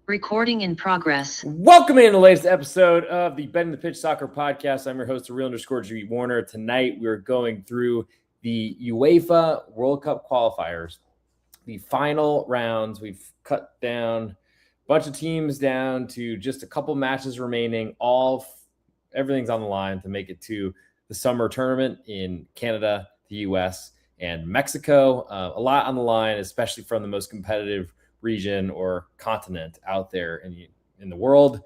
Recording in progress. Welcome in the latest episode of the Betting the Pitch Soccer Podcast. I'm your host, _G Warner. Tonight, we're going through the UEFA World Cup qualifiers, the final rounds. We've cut down a bunch of teams down to just a couple matches remaining. Everything's on the line to make it to the summer tournament in Canada, the US, and Mexico. A lot on the line, especially from the most competitive region or continent out there in the world.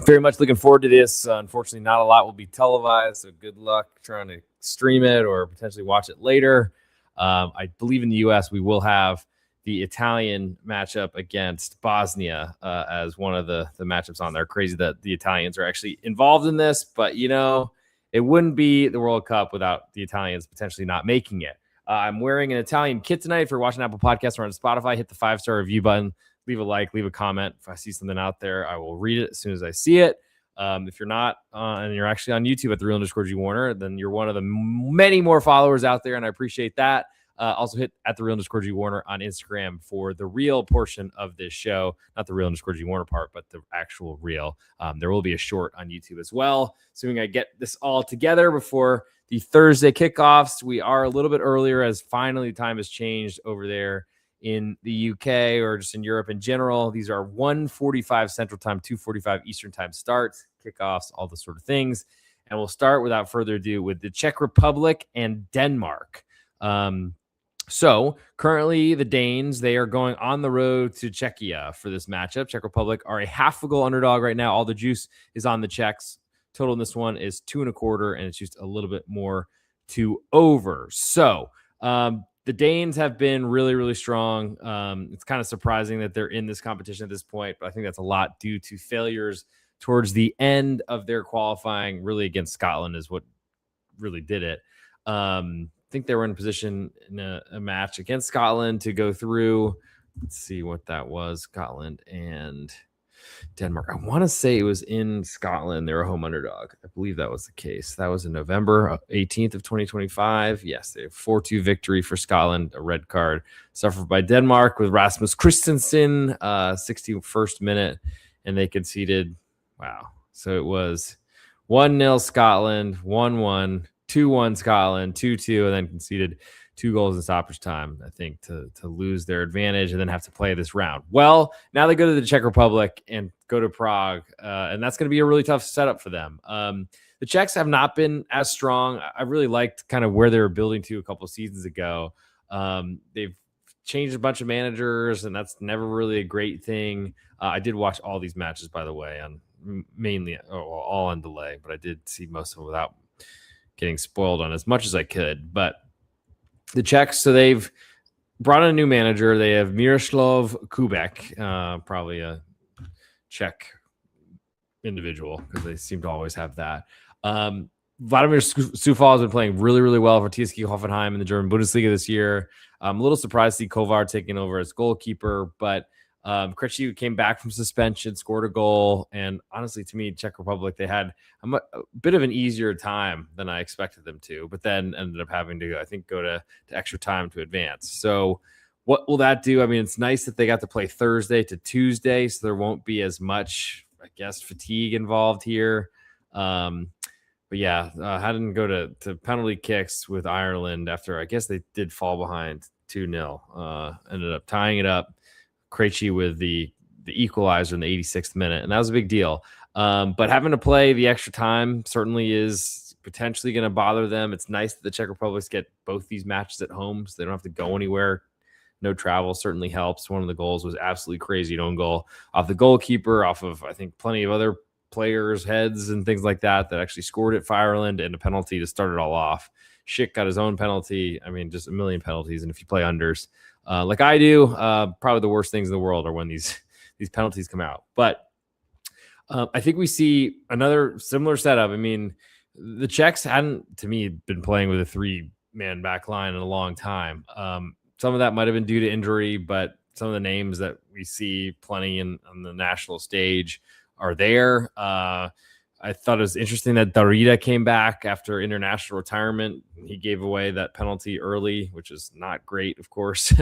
Very much looking forward to this. Unfortunately, not a lot will be televised, so good luck trying to stream it or potentially watch it later. I believe in the U.S. we will have the Italian matchup against Bosnia as one of the matchups on there. Crazy that the Italians are actually involved in this, but it wouldn't be the World Cup without the Italians potentially not making it. I'm wearing an Italian kit tonight. If you're watching Apple Podcasts or on Spotify, hit the 5-star review button, leave a like, leave a comment. If I see something out there, I will read it as soon as I see it. If you're not and you're actually on YouTube at the _G Warner, then you're one of the many more followers out there, and I appreciate that. Also hit at the _G Warner on Instagram for the real portion of this show, not the _G Warner part, but the actual reel. There will be a short on YouTube as well. Assuming I get this all together before the Thursday kickoffs. We are a little bit earlier as finally time has changed over there in the UK or just in Europe in general. These are 1:45 Central Time, 2:45 Eastern Time starts, kickoffs, all the sort of things. And we'll start without further ado with the Czech Republic and Denmark. So currently the Danes, they are going on the road to Czechia for this matchup. Czech Republic are a half a goal underdog right now. All the juice is on the Czechs. Total in this one is 2.25, and it's just a little bit more to over. So the Danes have been really, really strong. It's kind of surprising that they're in this competition at this point, but I think that's a lot due to failures towards the end of their qualifying, really against Scotland is what really did it. I think they were in position in a match against Scotland to go through. Let's see what that was. Scotland and Denmark. I want to say it was in Scotland. They were a home underdog. I believe that was the case. That was in November 18th of 2025. Yes, they have 4-2 victory for Scotland. A red card suffered by Denmark with Rasmus Christensen, 61st minute, and they conceded. Wow. So it was 1-0 Scotland, 1-1, 2-1 Scotland, 2-2, and then conceded 2 goals in stoppage time, I think, to lose their advantage and then have to play this round. Well, now they go to the Czech Republic and go to Prague, and that's going to be a really tough setup for them. The Czechs have not been as strong. I really liked kind of where they were building to a couple of seasons ago. They've changed a bunch of managers, and that's never really a great thing. I did watch all these matches, by the way, all on delay, but I did see most of them without getting spoiled on as much as I could. But the Czechs, so they've brought in a new manager. They have Miroslav Kubek, probably a Czech individual because they seem to always have that. Vladimir Sufal has been playing really, really well for TSG Hoffenheim in the German Bundesliga this year. I'm a little surprised to see Kovar taking over as goalkeeper, but Krejci came back from suspension, scored a goal, and honestly, to me, Czech Republic, they had a bit of an easier time than I expected them to, but then ended up having to, I think, go to extra time to advance. So what will that do? I mean, it's nice that they got to play Thursday to Tuesday, so there won't be as much, I guess, fatigue involved here. But yeah, had to go to penalty kicks with Ireland after, I guess they did fall behind 2-0. Ended up tying it up. Krejci with the equalizer in the 86th minute, and that was a big deal. But having to play the extra time certainly is potentially going to bother them. It's nice that the Czech Republic get both these matches at home, so they don't have to go anywhere. No travel certainly helps. One of the goals was absolutely crazy. An own goal off the goalkeeper, off of, I think, plenty of other players' heads and things like that actually scored it for Ireland, and a penalty to start it all off. Schick got his own penalty. I mean, just a million penalties, and if you play unders, like I do, probably the worst things in the world are when these penalties come out. But I think we see another similar setup. I mean, the Czechs hadn't, to me, been playing with a 3-man back line in a long time. Some of that might have been due to injury, but some of the names that we see plenty on the national stage are there. I thought it was interesting that Darida came back after international retirement. He gave away that penalty early, which is not great, of course,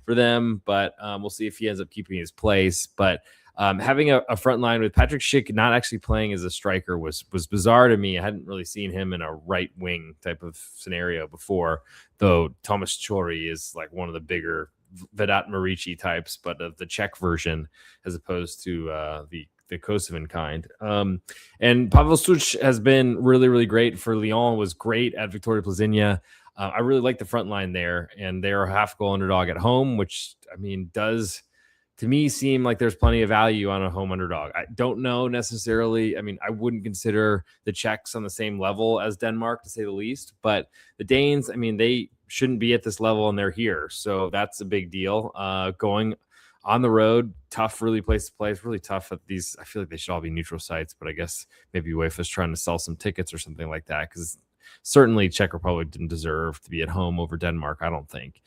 for them. But we'll see if he ends up keeping his place. But having a front line with Patrick Schick not actually playing as a striker was bizarre to me. I hadn't really seen him in a right wing type of scenario before, though Tomas Chori is like one of the bigger Vedat Marici types, but of the Czech version as opposed to the Kosovan kind. And Pavel Such has been really, really great for Lyon, was great at Victoria Plzeňa. I really like the front line there, and they're a half goal underdog at home, which, I mean, does to me seem like there's plenty of value on a home underdog. I don't know necessarily. I mean, I wouldn't consider the Czechs on the same level as Denmark, to say the least, but the Danes, I mean, they shouldn't be at this level, and they're here. So that's a big deal. Going on the road, tough, really place to play. It's really tough at these. I feel like they should all be neutral sites, but I guess maybe UEFA is trying to sell some tickets or something like that, because certainly Czech Republic didn't deserve to be at home over Denmark, I don't think.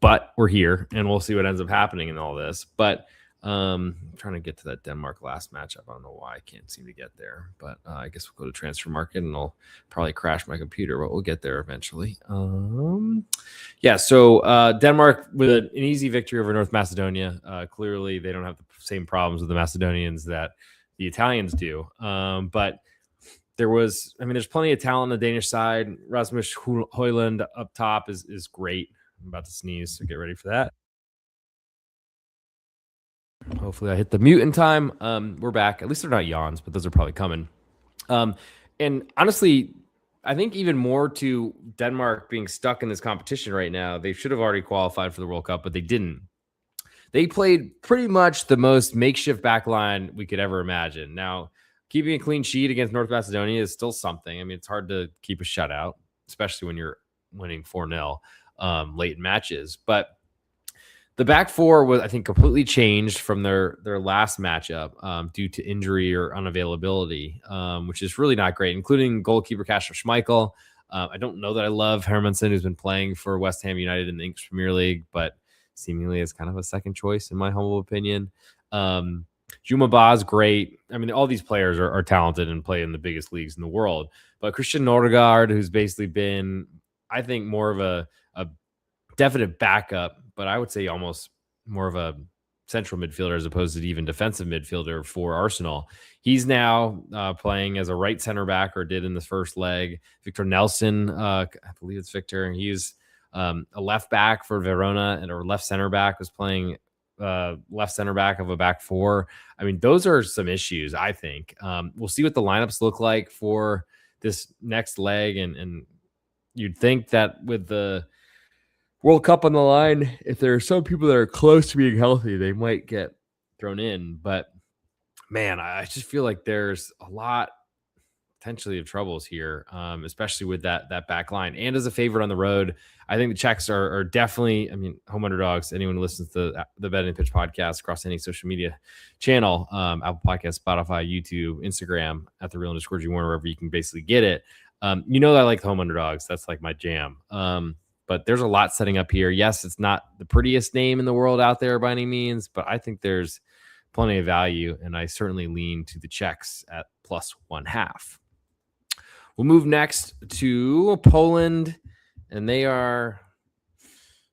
But we're here, and we'll see what ends up happening in all this. But I'm trying to get to that Denmark last matchup. I don't know why I can't seem to get there, but I guess we'll go to transfer market, and I'll probably crash my computer, but we'll get there eventually. So Denmark with an easy victory over North Macedonia. Clearly, they don't have the same problems with the Macedonians that the Italians do. But there's plenty of talent on the Danish side. Rasmus Højlund up top is great. I'm about to sneeze, so get ready for that. Hopefully I hit the mute in time. We're back. At least they're not yawns, but those are probably coming. And honestly, I think even more to Denmark being stuck in this competition right now, they should have already qualified for the World Cup, but they didn't. They played pretty much the most makeshift back line we could ever imagine. Now, keeping a clean sheet against North Macedonia is still something. I mean, it's hard to keep a shutout, especially when you're winning 4-0 late in matches. But the back four was, I think, completely changed from their last matchup due to injury or unavailability, which is really not great, including goalkeeper Kasper Schmeichel. I don't know that I love Hermansen, who's been playing for West Ham United in the English Premier League, but seemingly is kind of a second choice, in my humble opinion. Juma Ba's great. I mean, all these players are talented and play in the biggest leagues in the world. But Christian Norgard, who's basically been, I think, more of a definite backup, but I would say almost more of a central midfielder as opposed to even defensive midfielder for Arsenal. He's now playing as a right center back, or did in the first leg. Victor Nelson, I believe it's Victor. He's a left back for Verona, and a left center back was playing left center back of a back four. I mean, those are some issues, I think. We'll see what the lineups look like for this next leg. And you'd think that with the World Cup on the line, if there are some people that are close to being healthy, they might get thrown in. But man, I just feel like there's a lot potentially of troubles here, especially with that back line. And as a favorite on the road, I think the Czechs are definitely, I mean, home underdogs. Anyone who listens to the Bet and Pitch podcast across any social media channel, Apple Podcasts, Spotify, YouTube, Instagram, at the @real_G Warner, wherever you can basically get it. You know that I like the home underdogs. That's like my jam. But there's a lot setting up here. Yes, it's not the prettiest name in the world out there by any means, but I think there's plenty of value, and I certainly lean to the Czechs at +1/2. We'll move next to Poland, and they are,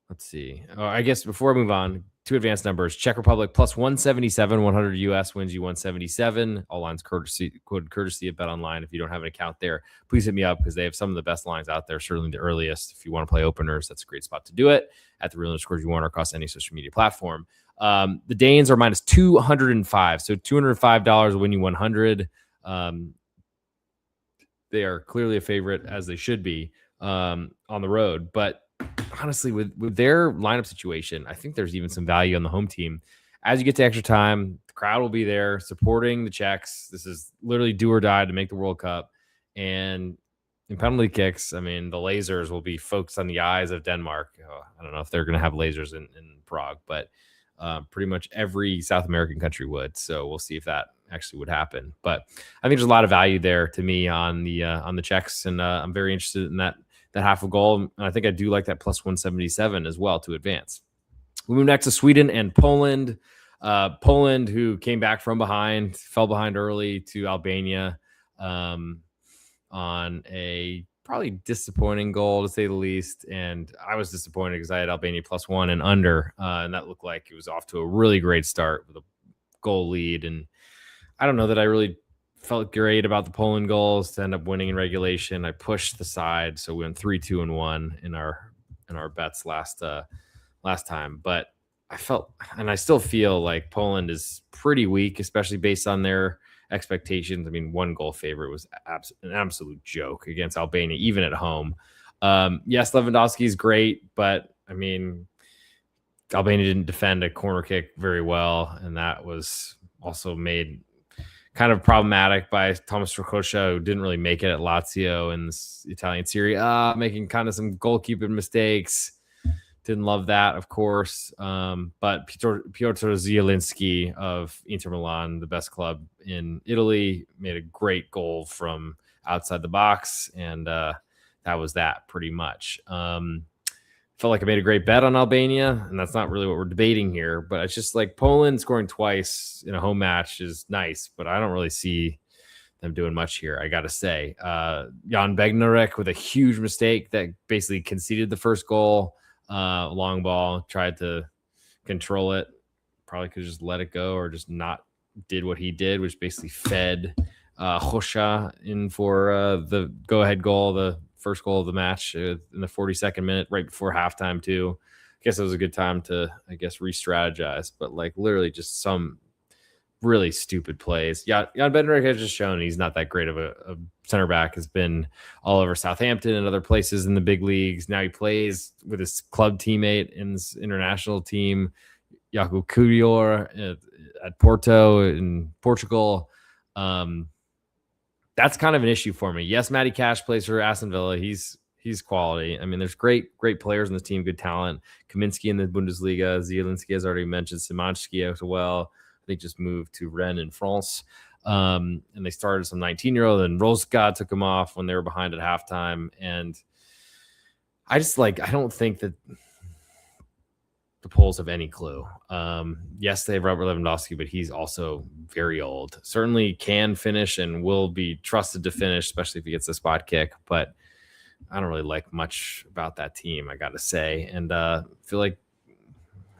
let's see. I guess before I move on, two advanced numbers. Czech Republic +177, 100 US wins you 177. All lines quoted courtesy of Bet Online. If you don't have an account there, please hit me up, because they have some of the best lines out there, certainly the earliest. If you want to play openers, that's a great spot to do it at the @real_G Warner across any social media platform. The Danes are -205, so $205 will win you 100. They are clearly a favorite, as they should be, on the road. But honestly, with their lineup situation, I think there's even some value on the home team. As you get to extra time, the crowd will be there supporting the Czechs. This is literally do or die to make the World Cup. And in penalty kicks, I mean, the lasers will be focused on the eyes of Denmark. I don't know if they're going to have lasers in Prague, but pretty much every South American country would. So we'll see if that actually would happen. But I think there's a lot of value there to me on the Czechs, and I'm very interested in that half a goal. And I think I do like that +177 as well to advance. We move next to Sweden and Poland. Poland, who came back from behind, fell behind early to Albania on a probably disappointing goal, to say the least. And I was disappointed because I had Albania +1 and under, and that looked like it was off to a really great start with a goal lead. And I don't know that I really felt great about the Poland goals to end up winning in regulation. I pushed the side, so we went 3-2-1 in our bets last time. But I felt, and I still feel like Poland is pretty weak, especially based on their expectations. I mean, 1-goal favorite was an absolute joke against Albania, even at home. Yes, Lewandowski is great, but I mean, Albania didn't defend a corner kick very well, and that was also made kind of problematic by Thomas Strakosha, who didn't really make it at Lazio in this Italian Serie A, making kind of some goalkeeping mistakes. Didn't love that, of course. But Piotr Zielinski of Inter Milan, the best club in Italy, made a great goal from outside the box, and that was that pretty much. Felt like I made a great bet on Albania, and that's not really what we're debating here. But it's just like Poland scoring twice in a home match is nice, but I don't really see them doing much here, I got to say. Jan Bednarek with a huge mistake that basically conceded the first goal. Long ball, tried to control it. Probably could have just let it go or just not did what he did, which basically fed Hosha in for the go-ahead goal, the first goal of the match in the 42nd minute, right before halftime too. I guess it was a good time to, re-strategize, but like literally just some really stupid plays. Jan Bednarek has just shown he's not that great of a center back. Has been all over Southampton and other places in the big leagues. Now he plays with his club teammate in his international team, Jakub Kiwior at Porto in Portugal. That's kind of an issue for me. Yes, Matty Cash plays for Aston Villa. He's quality. I mean, there's great players on the team, good talent. Kaminski in the Bundesliga, Zielinski, as already mentioned, Szymanski as well. They just moved to Rennes in France. And they started some 19-year-old, and Rosca took him off when they were behind at halftime. And I just I don't think that the Poles have any clue. Yes, they have Robert Lewandowski, but he's also very old. Certainly can finish and will be trusted to finish, especially if he gets a spot kick. But I don't really like much about that team, I got to say. And feel like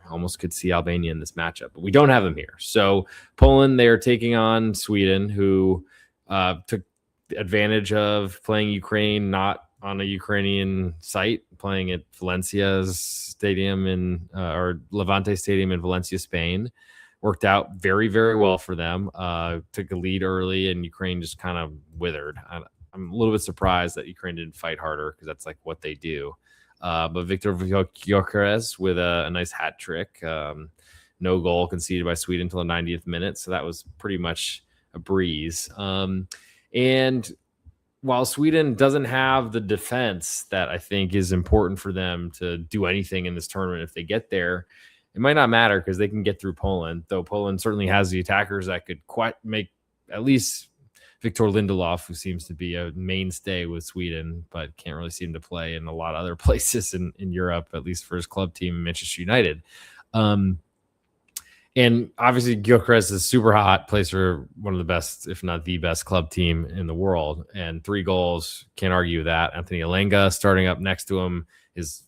I almost could see Albania in this matchup, but we don't have them here. So Poland, they are taking on Sweden, who took advantage of playing Ukraine not on a Ukrainian site, playing at Valencia's stadium or Levante Stadium in Valencia, Spain. Worked out very, very well for them. Took a lead early, and Ukraine just kind of withered. I'm a little bit surprised that Ukraine didn't fight harder, because that's like what they do. But Victor Gyökeres with a nice hat trick. No goal conceded by Sweden until the 90th minute, so that was pretty much a breeze. And while Sweden doesn't have the defense that I think is important for them to do anything in this tournament if they get there, it might not matter because they can get through Poland, though Poland certainly has the attackers that could quite make at least Victor Lindelof, who seems to be a mainstay with Sweden, but can't really seem to play in a lot of other places in Europe, at least for his club team, Manchester United. And obviously, Gyökeres is super hot, plays for one of the best, if not the best, club team in the world. And 3 goals, can't argue with that. Anthony Alenga starting up next to him is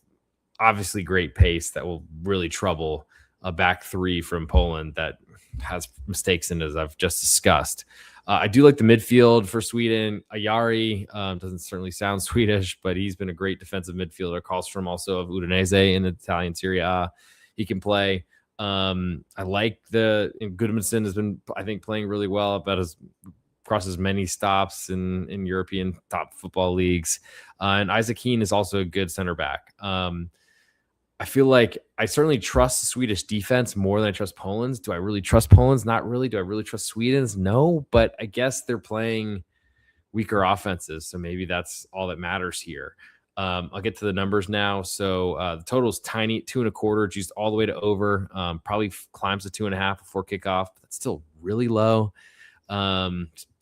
obviously great pace that will really trouble a back 3 from Poland that has mistakes in it, as I've just discussed. I do like the midfield for Sweden. Ayari doesn't certainly sound Swedish, but he's been a great defensive midfielder. Karlstrom also of Udinese in the Italian Serie A. He can play. I like Gudmundsson has been, I think, playing really well across as many stops in European top football leagues. And Isaac Keane is also a good center back. I feel like I certainly trust the Swedish defense more than I trust Poland's. Do I really trust Poland's? Not really. Do I really trust Sweden's? No, but I guess they're playing weaker offenses, so maybe that's all that matters here. I'll get to the numbers now. So the total is tiny, 2.25, juiced all the way to over. Probably climbs to 2.5 before kickoff. But that's still really low,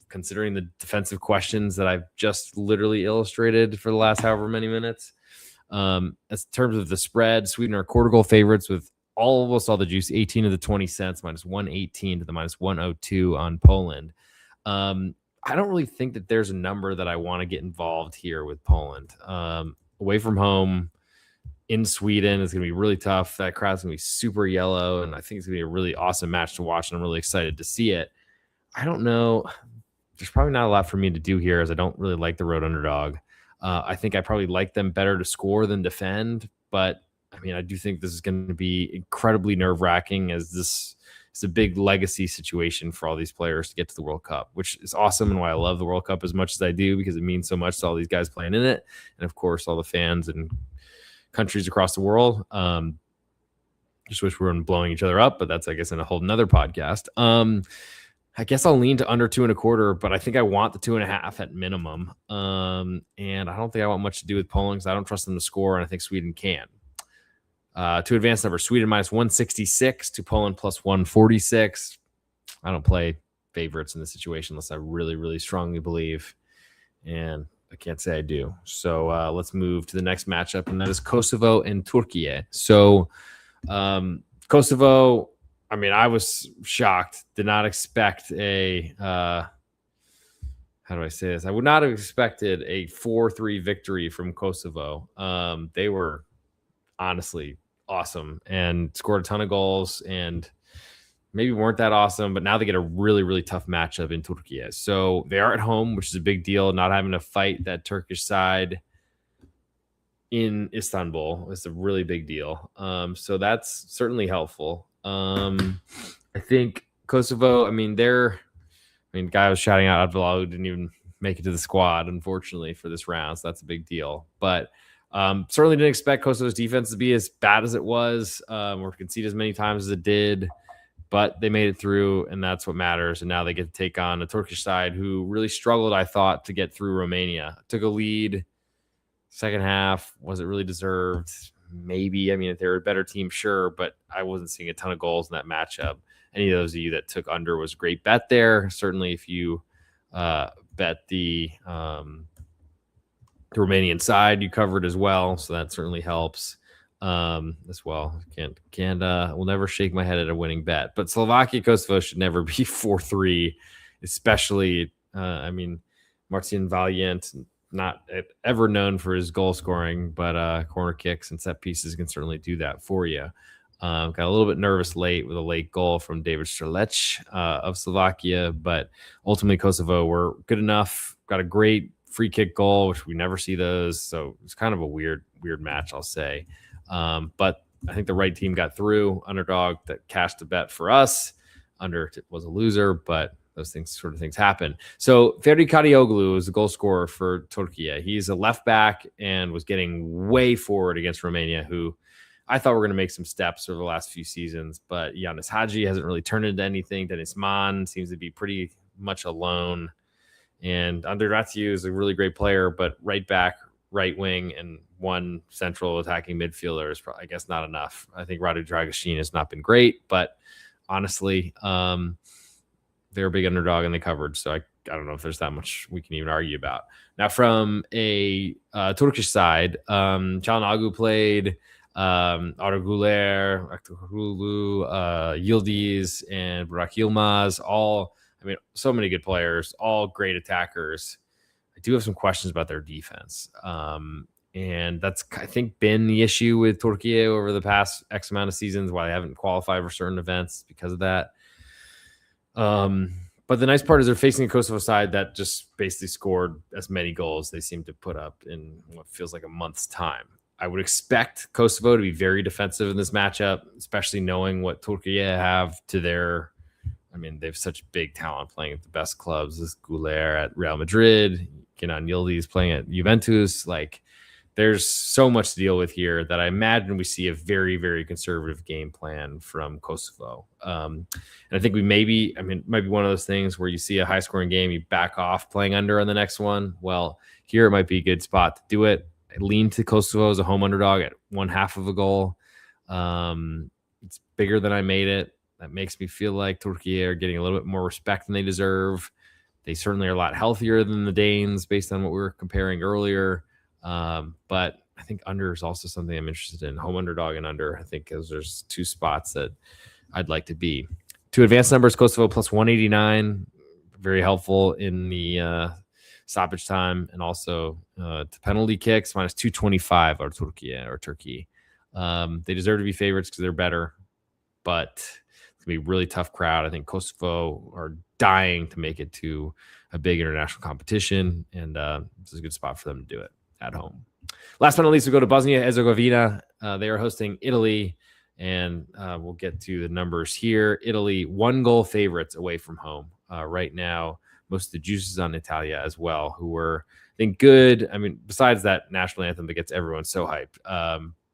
considering the defensive questions that I've just literally illustrated for the last however many minutes. As in terms of the spread, Sweden are quarter goal favorites with almost all the juice, 18 of the 20 cents, minus 118 to the minus 102 on Poland. I don't really think that there's a number that I want to get involved here with Poland. Away from home in Sweden is going to be really tough. That crowd's going to be super yellow, and I think it's going to be a really awesome match to watch, and I'm really excited to see it. I don't know. There's probably not a lot for me to do here, as I don't really like the road underdog. I think I probably like them better to score than defend, but I mean, I do think this is going to be incredibly nerve-wracking, as this is a big legacy situation for all these players to get to the World Cup, which is awesome, and why I love the World Cup as much as I do, because it means so much to all these guys playing in it, and of course all the fans and countries across the world. Just wish we weren't blowing each other up, but that's, I guess, in a whole nother podcast. I guess I'll lean to under 2.25, but I think I want the 2.5 at minimum. And I don't think I want much to do with Poland, because I don't trust them to score, and I think Sweden can. To advance number, Sweden minus 166 to Poland plus 146. I don't play favorites in this situation unless I really, really strongly believe, and I can't say I do. So let's move to the next matchup, and that is Kosovo and Turkey. So Kosovo, I mean, I was shocked. Did not expect a how do I say this? I would not have expected a 4-3 victory from Kosovo. They were honestly awesome and scored a ton of goals, and maybe weren't that awesome, but now they get a really, really tough matchup in Turkey. So they are at home, which is a big deal. Not having to fight that Turkish side in Istanbul is a really big deal. So that's certainly helpful. I think Kosovo, guy was shouting out Abdullah, who didn't even make it to the squad, unfortunately, for this round. So that's a big deal. But certainly didn't expect Kosovo's defense to be as bad as it was, or concede as many times as it did. But they made it through, and that's what matters. And now they get to take on a Turkish side who really struggled, I thought, to get through Romania. Took a lead second half. Was it really deserved? Maybe. I mean, if they were a better team, sure, but I wasn't seeing a ton of goals in that matchup. Any of those of you that took under was a great bet there. Certainly, if you bet the Romanian side, you covered as well, so that certainly helps as well. Will never shake my head at a winning bet, but Slovakia Kosovo should never be 4-3, especially. Martin Valiant, not ever known for his goal scoring, but corner kicks and set pieces can certainly do that for you. Got a little bit nervous late with a late goal from David Strelec of Slovakia, but ultimately Kosovo were good enough. Got a great free kick goal, which we never see those. So it's kind of a weird match, I'll say. But I think the right team got through. Underdog that cashed a bet for us. Under was a loser, but those things happen. So Ferdi Kadioglu is the goal scorer for Turkey. He's a left back and was getting way forward against Romania, who I thought were going to make some steps over the last few seasons. But Yanis Hadji hasn't really turned into anything. Dennis Mann seems to be pretty much alone. And Andre Ratiu is a really great player, but right back, right wing, and one central attacking midfielder is, I guess, not enough. I think Radu Dragusin has not been great, but honestly, they're a big underdog and they covered. So I don't know if there's that much we can even argue about. Now, from a Turkish side, Çalhanoğlu played, Arda Güler, Aktürkoğlu, Yildiz, and Burak Yilmaz. So many good players, all great attackers. I do have some questions about their defense. And that's, I think, been the issue with Turkey over the past X amount of seasons, why they haven't qualified for certain events because of that. But the nice part is they're facing a Kosovo side that just basically scored as many goals they seem to put up in what feels like a month's time. I would expect Kosovo to be very defensive in this matchup, especially knowing what Turkey have to their, they have such big talent playing at the best clubs. This Güler at Real Madrid, Kenan Yildiz playing at Juventus. There's so much to deal with here that I imagine we see a very, very conservative game plan from Kosovo. And I think it might be one of those things where you see a high-scoring game, you back off playing under on the next one. Well, here it might be a good spot to do it. I lean to Kosovo as a home underdog at 1/2 of a goal. It's bigger than I made it. That makes me feel like Turkey are getting a little bit more respect than they deserve. They certainly are a lot healthier than the Danes based on what we were comparing earlier. But I think under is also something I'm interested in. Home underdog and under. I think because there's 2 spots that I'd like to be. 2 advanced numbers, Kosovo plus 189, very helpful in the stoppage time, and also to penalty kicks minus 225 or Turkey. They deserve to be favorites because they're better, but it's gonna be a really tough crowd. I think Kosovo are dying to make it to a big international competition, and this is a good spot for them to do it at home. Last but not least, we go to Bosnia-Herzegovina. They are hosting Italy, and we'll get to the numbers here. Italy, 1-goal favorites away from home. Right now, most of the juices on Italia as well, who were, I think, good. I mean, besides that national anthem that gets everyone so hyped.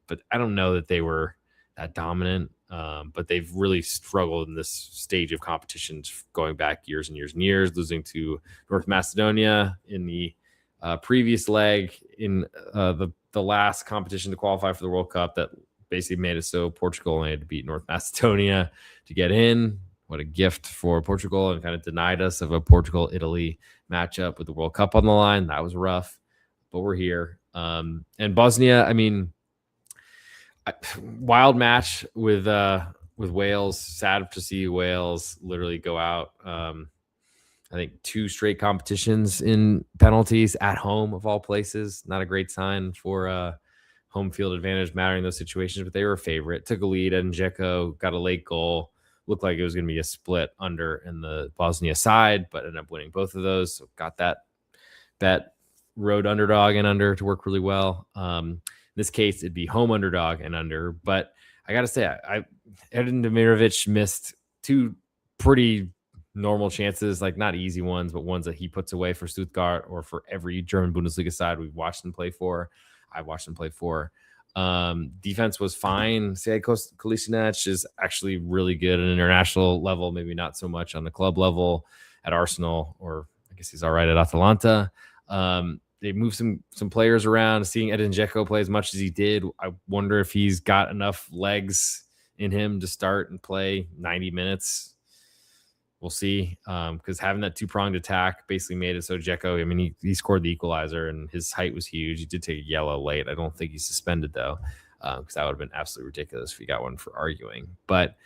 But I don't know that they were that dominant. But they've really struggled in this stage of competitions going back years and years and years, losing to North Macedonia in the previous leg in the last competition to qualify for the World Cup that basically made it so Portugal only had to beat North Macedonia to get in. What a gift for Portugal, and kind of denied us of a Portugal-Italy matchup with the World Cup on the line. That was rough, but we're here. And Bosnia, I mean, wild match with Wales. Sad to see Wales literally go out. I think 2 straight competitions in penalties at home, of all places. Not a great sign for home field advantage mattering in those situations, but they were a favorite. Took a lead, and Dzeko got a late goal. Looked like it was going to be a split under in the Bosnia side, but ended up winning both of those. So got that bet, road underdog and under to work really well. In this case, it'd be home underdog and under. But I got to say, Edin Demirovic missed 2 pretty normal chances, like not easy ones, but ones that he puts away for Stuttgart or for every German Bundesliga side we've watched him play for. I've watched him play for. Defense was fine. Sead Kolasinac is actually really good at an international level, maybe not so much on the club level at Arsenal, or I guess he's all right at Atalanta. They moved some players around. Seeing Edin Dzeko play as much as he did, I wonder if he's got enough legs in him to start and play 90 minutes. We'll see, because having that 2-pronged attack basically made it so Dzeko, I mean, he scored the equalizer, and his height was huge. He did take a yellow late. I don't think he's suspended, though, because that would have been absolutely ridiculous if he got one for arguing. But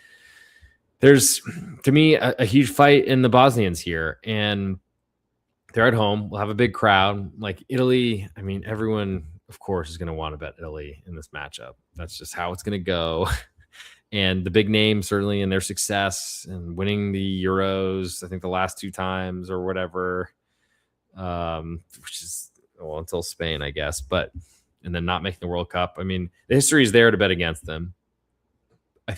there's, to me, a huge fight in the Bosnians here, and they're at home. We'll have a big crowd. Like Italy, I mean, everyone, of course, is going to want to bet Italy in this matchup. That's just how it's going to go. And the big names, certainly in their success and winning the Euros, I think the last 2 times or whatever, which is, well, until Spain, I guess, and then not making the World Cup. I mean, the history is there to bet against them. I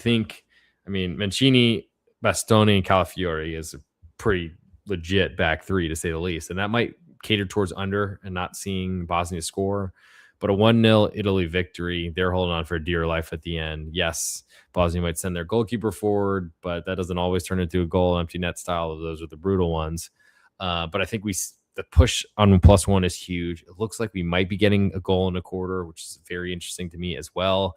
mean, Mancini, Bastoni, and Calafiori is a pretty legit back 3, to say the least. And that might cater towards under and not seeing Bosnia score. But a 1-0 Italy victory, they're holding on for dear life at the end. Yes, Bosnia might send their goalkeeper forward, but that doesn't always turn into a goal, empty net style. Those are the brutal ones. But I think the push on +1 is huge. It looks like we might be getting a goal in a quarter, which is very interesting to me as well.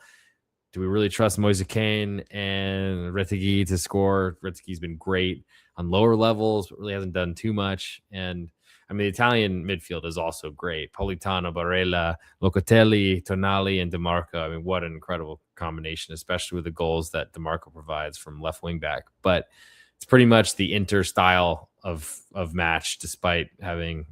Do we really trust Moise Kean and Retegui to score? Retegui's been great on lower levels, but really hasn't done too much. And I mean, the Italian midfield is also great. Politano, Barella, Locatelli, Tonali, and DeMarco. I mean, what an incredible combination, especially with the goals that DeMarco provides from left wing back. But it's pretty much the Inter style of match, despite having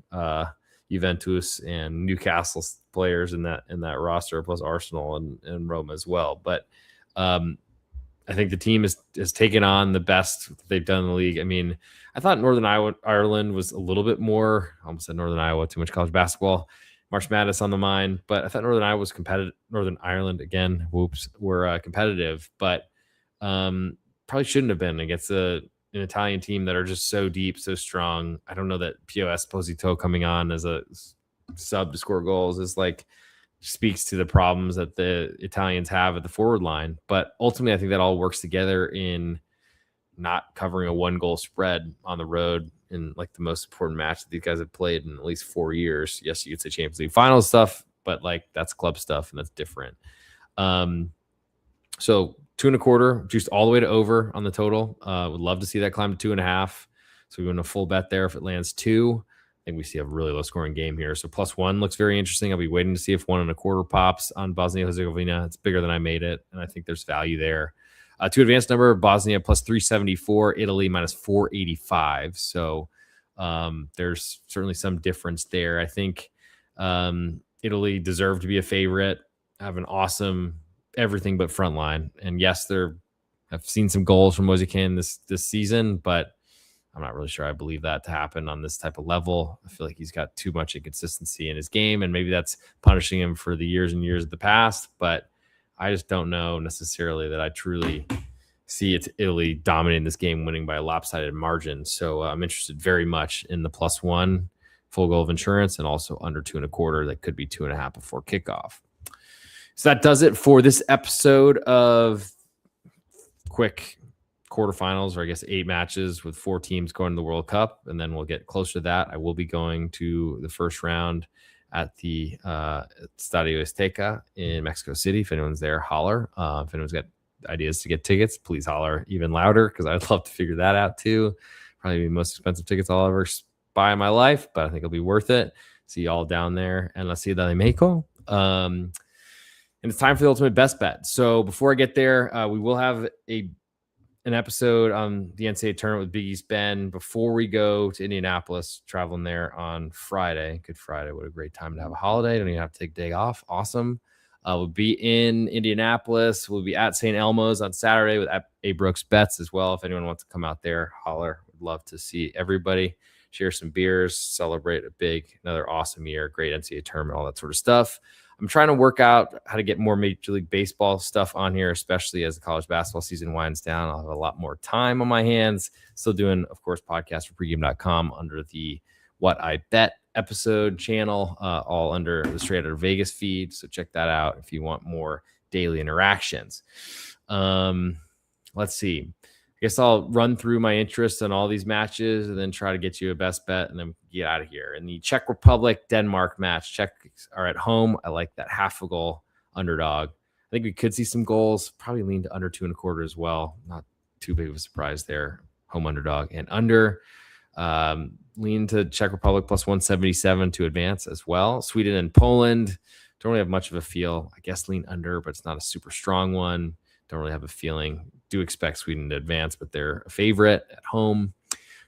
Juventus and Newcastle players in that roster, plus Arsenal and Roma as well. But I think the team has taken on the best they've done in the league. I mean, I thought Northern Ireland was a little bit more, I almost said Northern Iowa, too much college basketball, March Madness on the mind, but I thought Northern Iowa was competitive. Northern Ireland, again, were competitive, but probably shouldn't have been against an Italian team that are just so deep, so strong. I don't know that POS Posito coming on as a sub to score goals is like, speaks to the problems that the Italians have at the forward line. But ultimately, I think that all works together in not covering a 1-goal spread on the road in like the most important match that these guys have played in at least 4 years. Yes, you could say Champions League final stuff, but like that's club stuff and that's different. So 2.25 juiced all the way to over on the total. Would love to see that climb to 2.5. So we win a full bet there if it lands 2. think we see a really low scoring game here. So +1 looks very interesting. I'll be waiting to see if 1.25 pops on Bosnia-Herzegovina. It's bigger than I made it, and I think there's value there. To advanced number, Bosnia +374, Italy -485. So there's certainly some difference there. I think Italy deserved to be a favorite, have an awesome everything but front line. And yes, I've seen some goals from Mozican this season, but I'm not really sure I believe that to happen on this type of level. I feel like he's got too much inconsistency in his game, and maybe that's punishing him for the years and years of the past. But I just don't know necessarily that I truly see it's Italy dominating this game, winning by a lopsided margin. So I'm interested very much in the +1 full goal of insurance, and also under 2.25. That could be 2.5 before kickoff. So that does it for this episode of quick quarterfinals, or I guess 8 matches with 4 teams going to the World Cup, and then we'll get closer to that. I will be going to the first round at the Estadio Azteca in Mexico City. If anyone's there, holler. If anyone's got ideas to get tickets, please holler even louder, because I'd love to figure that out too. Probably the most expensive tickets I'll ever buy in my life, but I think it'll be worth it. See you all down there in La Ciudad de Mexico. And it's time for the ultimate best bet. So before I get there, we will have an episode on the NCAA tournament with Big East Ben before we go to Indianapolis, traveling there on Friday. Good Friday. What a great time to have a holiday. Don't even have to take a day off. Awesome. We'll be in Indianapolis. We'll be at St. Elmo's on Saturday with A. Brooks Bets as well. If anyone wants to come out there, holler. Would love to see everybody, share some beers, celebrate another awesome year, great NCAA tournament, all that sort of stuff. I'm trying to work out how to get more Major League Baseball stuff on here, especially as the college basketball season winds down. I'll have a lot more time on my hands. Still doing, of course, podcast for pregame.com under the What I Bet episode channel, all under the Straight Outta Vegas feed. So check that out if you want more daily interactions. Let's see. I guess I'll run through my interest in all these matches and then try to get you a best bet and then get out of here. In the Czech Republic Denmark match, Czechs are at home. I like that half a goal underdog. I think we could see some goals. Probably lean to under 2.25 as well. Not too big of a surprise there. Home underdog and under. Lean to Czech Republic +177 to advance as well. Sweden and Poland. Don't really have much of a feel. I guess lean under, but it's not a super strong one. Don't really have a feeling. Do expect Sweden to advance, but they're a favorite at home.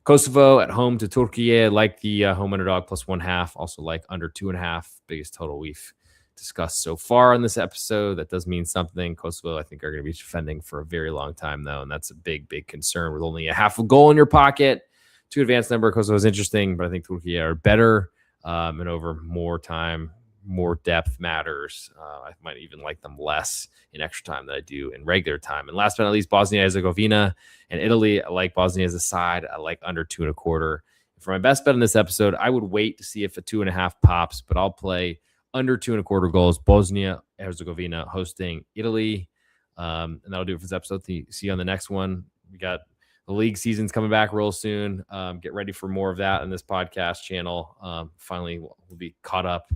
Kosovo at home to Turkey. Like the home underdog +1/2. Also like under 2.5. Biggest total we've discussed so far in this episode. That does mean something. Kosovo, I think, are going to be defending for a very long time, though, and that's a big, big concern with only a half a goal in your pocket. 2 advanced number. Kosovo is interesting, but I think Turkey are better and over more time. More depth matters. I might even like them less in extra time than I do in regular time. And last but not least, Bosnia-Herzegovina and Italy. I like Bosnia as a side. I like under 2.25. For my best bet in this episode, I would wait to see if a 2.5 pops, but I'll play under 2.25 goals. Bosnia-Herzegovina hosting Italy. And that'll do it for this episode. See you on the next one. We got the league season's coming back real soon. Get ready for more of that on this podcast channel. Finally, we'll be caught up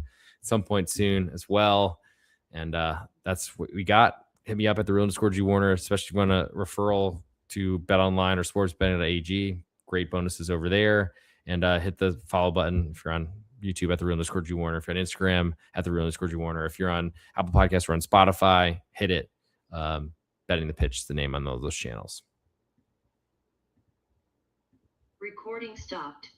some point soon as well. And that's what we got. Hit me up at the real_G Warner, especially if you want a referral to Bet Online or sportsbetting.ag. Great bonuses over there. And hit the follow button if you're on YouTube at the real_G Warner. If you're on Instagram at the real_G Warner. If you're on Apple Podcasts or on Spotify, hit it. Betting the Pitch is the name on those channels. Recording stopped.